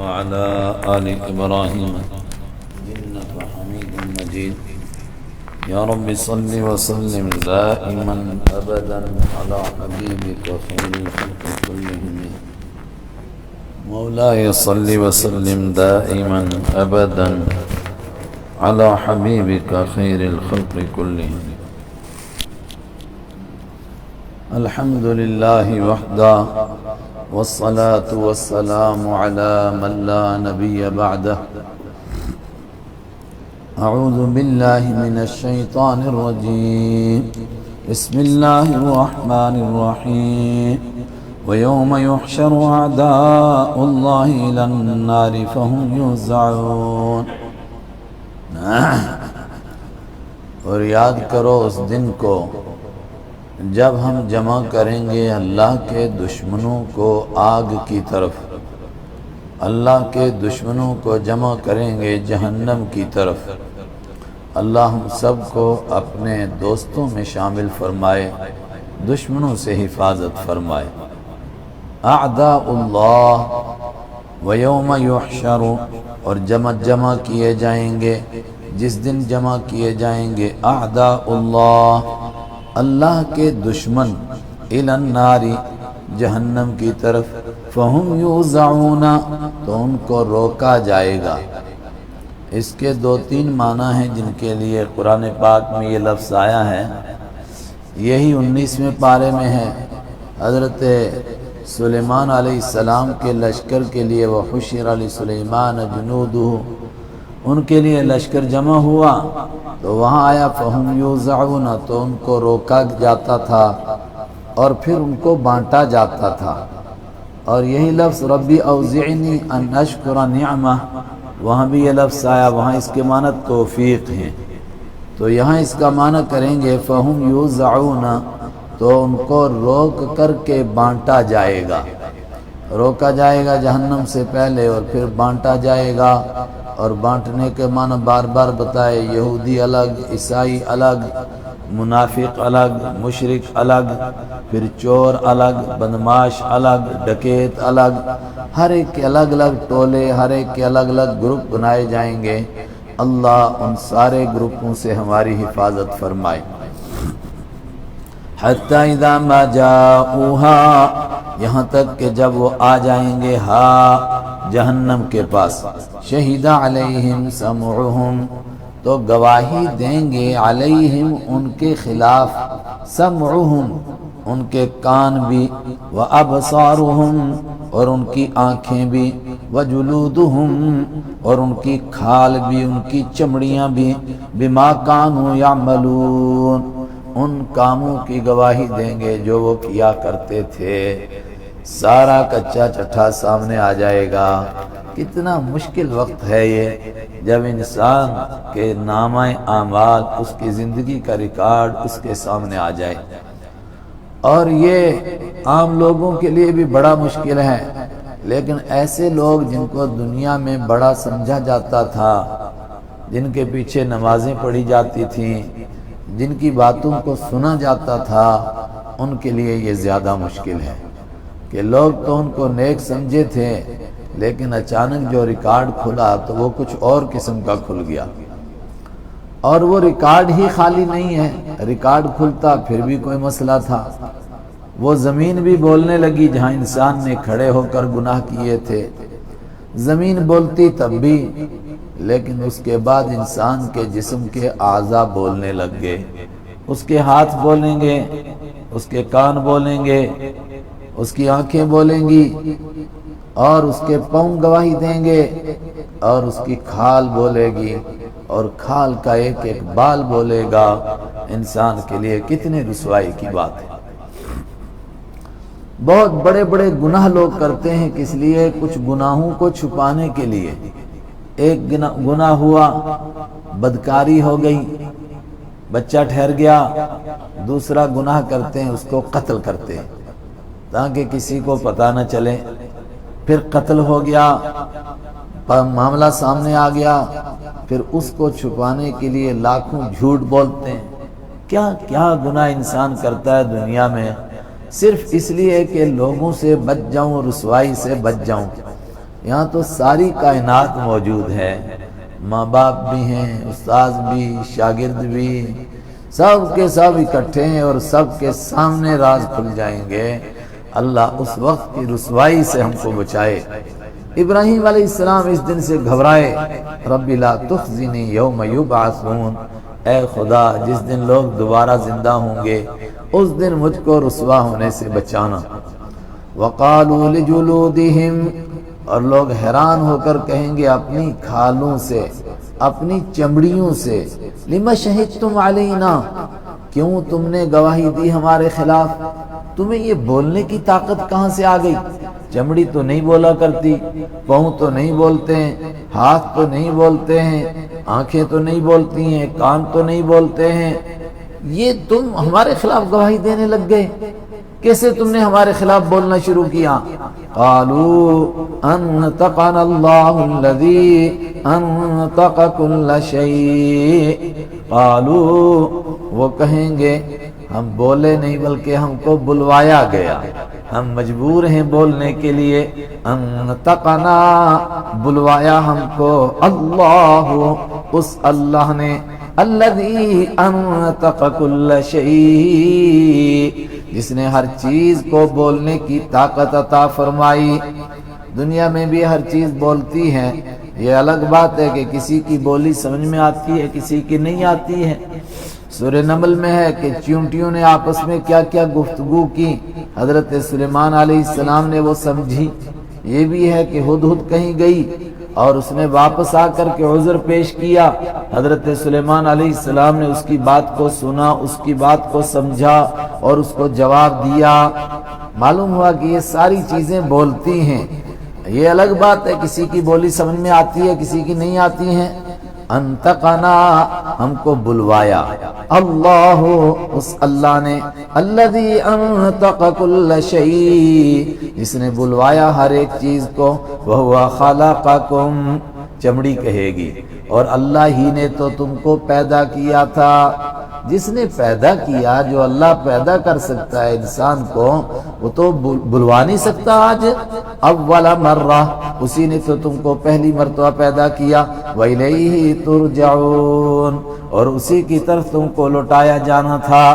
وعلى آل إبراهيم إنك حميد مجيد. يا رب صل وسلم دائما أبدا على حبيبك خير الخلق كلهم. مولاي صل وسلم دائما أبدا على حبيبك خير الخلق كلهم. الحمد لله وحده والصلاة والسلام على من لا نبي بعده. أعوذ بالله من الشيطان الرجيم. بسم الله الرحمن الرحيم. ويوم يحشر أعداء الله إلى النار فهم يوزعون. اور یاد کرو اس دن کو جب ہم جمع کریں گے اللہ کے دشمنوں کو آگ کی طرف، اللہ کے دشمنوں کو جمع کریں گے جہنم کی طرف. اللہ ہم سب کو اپنے دوستوں میں شامل فرمائے، دشمنوں سے حفاظت فرمائے. اعداء اللہ ویوم یحشر، اور جمع کیے جائیں گے جس دن جمع کیے جائیں گے اعداء اللہ، اللہ کے دشمن، الی النار، جہنم کی طرف. فہم یوزعون، تو ان کو روکا جائے گا. اس کے 2-3 معنی ہیں جن کے لیے قرآن پاک میں یہ لفظ آیا ہے. یہی 19ویں پارے میں ہے. حضرت سلیمان علیہ السلام کے لشکر کے لیے وحشر لسلیمان جنودہ، ان کے لیے لشکر جمع ہوا تو وہاں آیا فہم یوزعون، تو ان کو روکا جاتا تھا اور پھر ان کو بانٹا جاتا تھا. اور یہی لفظ ربی اوزعنی ان اشکر نعمہ، وہاں بھی یہ لفظ آیا، وہاں اس کے معنی توفیق ہیں. تو یہاں اس کا معنی کریں گے فہم یوزعون، تو ان کو روک کر کے بانٹا جائے گا. روکا جائے گا جہنم سے پہلے اور پھر بانٹا جائے گا. اور بانٹنے کے معنی بار بار بتائے، یہودی الگ، عیسائی الگ، منافق الگ، مشرک الگ، پھر چور الگ، بدماش الگ، ڈکیت الگ. ہر ایک کے الگ الگ ٹولے، ہر ایک کے الگ الگ گروپ بنائے جائیں گے. اللہ ان سارے گروپوں سے ہماری حفاظت فرمائے. حتی اذا ما جاؤوہا، یہاں تک کہ جب وہ آ جائیں گے جہنم کے پاس. شہید علیہم سمعہم، تو گواہی دیں گے علیہم ان کے خلاف، سمعہم ان کے کان بھی، وابصارہم اور ان کی آنکھیں بھی، وجلودہم اور ان کی کھال بھی، ان کی چمڑیاں بھی، بما کانوا یعملون، ان کاموں کی گواہی دیں گے جو وہ کیا کرتے تھے. سارا کچا چٹھا سامنے آ جائے گا. کتنا مشکل وقت ہے یہ جب انسان کے نامہ اعمال، اس کی زندگی کا ریکارڈ اس کے سامنے آ جائے. اور یہ عام لوگوں کے لیے بھی بڑا مشکل ہے، لیکن ایسے لوگ جن کو دنیا میں بڑا سمجھا جاتا تھا، جن کے پیچھے نمازیں پڑھی جاتی تھیں، جن کی باتوں کو سنا جاتا تھا، ان کے لیے یہ زیادہ مشکل ہے کہ لوگ تو ان کو نیک سمجھے تھے، لیکن اچانک جو ریکارڈ کھلا تو وہ کچھ اور قسم کا کھل گیا. اور وہ ریکارڈ ہی خالی نہیں ہے، ریکارڈ کھلتا پھر بھی کوئی مسئلہ تھا. وہ زمین بھی بولنے لگی جہاں انسان نے کھڑے ہو کر گناہ کیے تھے. زمین بولتی تب بھی، لیکن اس کے بعد انسان کے جسم کے اعضاء بولنے لگ گئے. اس کے ہاتھ بولیں گے، اس کے کان بولیں گے، اس کی آنکھیں بولیں گی، اور اس کے پاؤں گواہی دیں گے، اور اس کی کھال بولے گی، اور کھال کا ایک ایک بال بولے گا. انسان کے لیے کتنے رسوائی کی بات ہے. بہت بڑے بڑے گناہ لوگ کرتے ہیں، کس لیے؟ کچھ گناہوں کو چھپانے کے لیے. ایک گناہ ہوا، بدکاری ہو گئی، بچہ ٹھہر گیا. دوسرا گناہ کرتے ہیں، اس کو قتل کرتے ہیں تاکہ کسی کو پتہ نہ چلے. پھر قتل ہو گیا، معاملہ سامنے آ گیا، پھر اس کو چھپانے کے لیے لاکھوں جھوٹ بولتے ہیں. کیا کیا گناہ انسان کرتا ہے دنیا میں، صرف اس لیے کہ لوگوں سے بچ جاؤں، رسوائی سے بچ جاؤں. یہاں تو ساری کائنات موجود ہے، ماں باپ بھی ہیں، استاذ بھی، شاگرد بھی، سب کے سب اکٹھے ہیں اور سب کے سامنے راز کھل جائیں گے۔ اللہ اس وقت کی رسوائی سے ہم کو بچائے۔ ابراہیم علیہ السلام اس دن سے گھبرائے، رب لا تخزنی یوم یبعثون، اے خدا جس دن لوگ دوبارہ زندہ ہوں گے اس دن مجھ کو رسوا ہونے سے بچانا۔ وقالوا لجلودہم، اور لوگ حیران ہو کر کہیں گے اپنی کھالوں سے، اپنی چمڑیوں سے، لما شہدتم علینا، کیوں تم نے گواہی دی ہمارے خلاف؟ تمہیں یہ بولنے کی طاقت کہاں سے آ گئی؟ چمڑی تو نہیں بولا کرتی، پاؤں تو نہیں بولتے ہیں، ہاتھ تو نہیں بولتے ہیں، آنکھیں تو نہیں بولتی ہیں، کان تو نہیں بولتے ہیں، یہ تم ہمارے خلاف گواہی دینے لگ گئے؟ کیسے تم نے ہمارے خلاف بولنا شروع کیا؟ قالوا انطقنا اللہ الذی انطق کل شیء، قالوا وہ کہیں گے ہم بولے نہیں بلکہ ہم کو بلوایا گیا، ہم مجبور ہیں بولنے کے لیے۔ انطقنا بلوایا ہم کو، اللہ اس اللہ نے، الذی انطق کل شیء جس نے ہر چیز کو بولنے کی طاقت عطا فرمائی۔ دنیا میں بھی ہر چیز بولتی ہے، یہ الگ بات ہے کہ کسی کی بولی سمجھ میں آتی ہے کسی کی نہیں آتی ہے۔ سورہ نمل میں ہے کہ چیونٹیوں نے آپس میں کیا کیا گفتگو کی، حضرت سلیمان علیہ السلام نے وہ سمجھی۔ یہ بھی ہے کہ ہدہد کہیں گئی اور اس نے واپس آ کر کے عذر پیش کیا، حضرت سلیمان علیہ السلام نے اس کی بات کو سنا، اس کی بات کو سمجھا اور اس کو جواب دیا۔ معلوم ہوا کہ یہ ساری چیزیں بولتی ہیں۔ یہ الگ بات ہے کسی کی بولی سمجھ میں آتی ہے کسی کی نہیں آتی ہے۔ انتقنا ہم کو بلوایا، اللہ اس اللہ نے، الذی انطق کل شیء جس نے بلوایا ہر ایک چیز کو، وہو خلقکم چمڑی کہے گی، اور اللہ ہی نے تو تم کو پیدا کیا تھا۔ جس نے پیدا کیا، جو اللہ پیدا کر سکتا ہے انسان کو، وہ تو بلوا نہیں سکتا آج؟ اول مرہ اسی نے تو تم کو پہلی مرتبہ پیدا کیا، وَإِلَيْهِ تُرْجَعُونَ اور اسی کی طرف تم کو لوٹایا جانا تھا،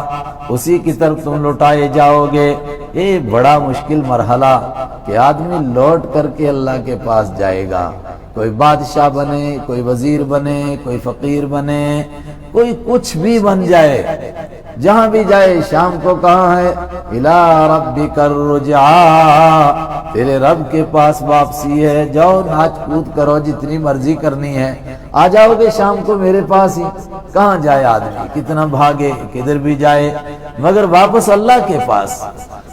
اسی کی طرف تم لوٹائے جاؤ گے۔ یہ بڑا مشکل مرحلہ کہ آدمی لوٹ کر کے اللہ کے پاس جائے گا، کوئی بادشاہ بنے، کوئی وزیر بنے، کوئی فقیر بنے، کوئی کچھ بھی بن جائے، جہاں بھی جائے شام کو کہاں ہے؟ اِلَىٰ رَبِّكَ الرُّجْعَىٰ تیرے رب کے پاس واپسی ہے، جاؤ ناچ کود کرو جتنی مرضی کرنی ہے، آ جاؤ گے شام کو میرے پاس ہی۔ کہاں جائے آدمی، کتنا بھاگے، کدھر بھی جائے، مگر واپس اللہ کے پاس۔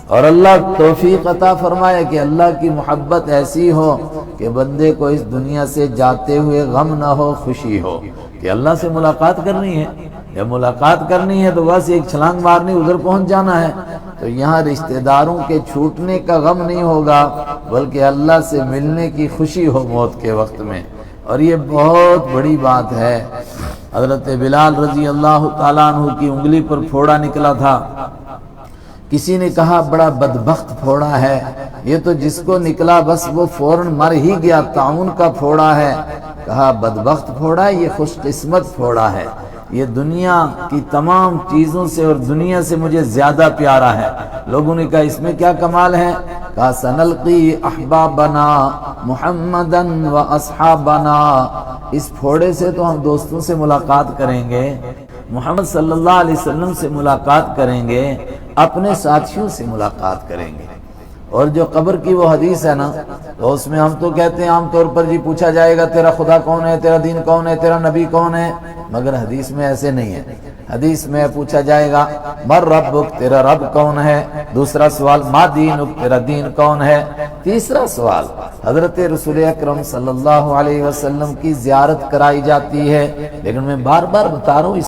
اور اللہ توفیق عطا فرمائے کہ اللہ کی محبت ایسی ہو کہ بندے کو اس دنیا سے جاتے ہوئے غم نہ ہو، خوشی ہو کہ اللہ سے ملاقات کرنی ہے۔ یا ملاقات کرنی ہے تو بس ایک چھلانگ مارنی، ادھر پہنچ جانا ہے، تو یہاں رشتہ داروں کے چھوٹنے کا غم نہیں ہوگا بلکہ اللہ سے ملنے کی خوشی ہو موت کے وقت میں۔ اور یہ بہت بڑی بات ہے۔ حضرت بلال رضی اللہ تعالیٰ عنہ کی انگلی پر پھوڑا نکلا تھا، کسی نے کہا بڑا بدبخت پھوڑا ہے، یہ تو جس کو نکلا بس وہ فوراً مر ہی گیا، طاعون کا پھوڑا ہے۔ کہا بدبخت پھوڑا ہے، یہ خوش قسمت پھوڑا ہے، یہ دنیا کی تمام چیزوں سے اور دنیا سے مجھے زیادہ پیارا ہے۔ لوگوں نے کہا اس میں کیا کمال ہے؟ کہا سنلقی احبابنا محمدا و اصحابنا، اس پھوڑے سے تو ہم دوستوں سے ملاقات کریں گے، محمد صلی اللہ علیہ وسلم سے ملاقات کریں گے، اپنے ساتھیوں سے ملاقات کریں گے۔ اور جو قبر کی وہ حدیث ہے نا، تو اس میں ہم تو کہتے ہیں عام طور پر جی پوچھا جائے گا تیرا خدا کون ہے، تیرا دین کون ہے، تیرا نبی کون ہے، مگر حدیث میں ایسے نہیں ہے۔ حدیث میں پوچھا جائے گا مر ربک، تیرا رب کون ہے، دوسرا سوال ما دینک، تیرا دین کون ہے، تیسرا سوال حضرت رسول اکرم صلی اللہ علیہ وسلم کی زیارت کرائی جاتی ہے۔ لیکن میں بار بار بتا رہا ہوں، اس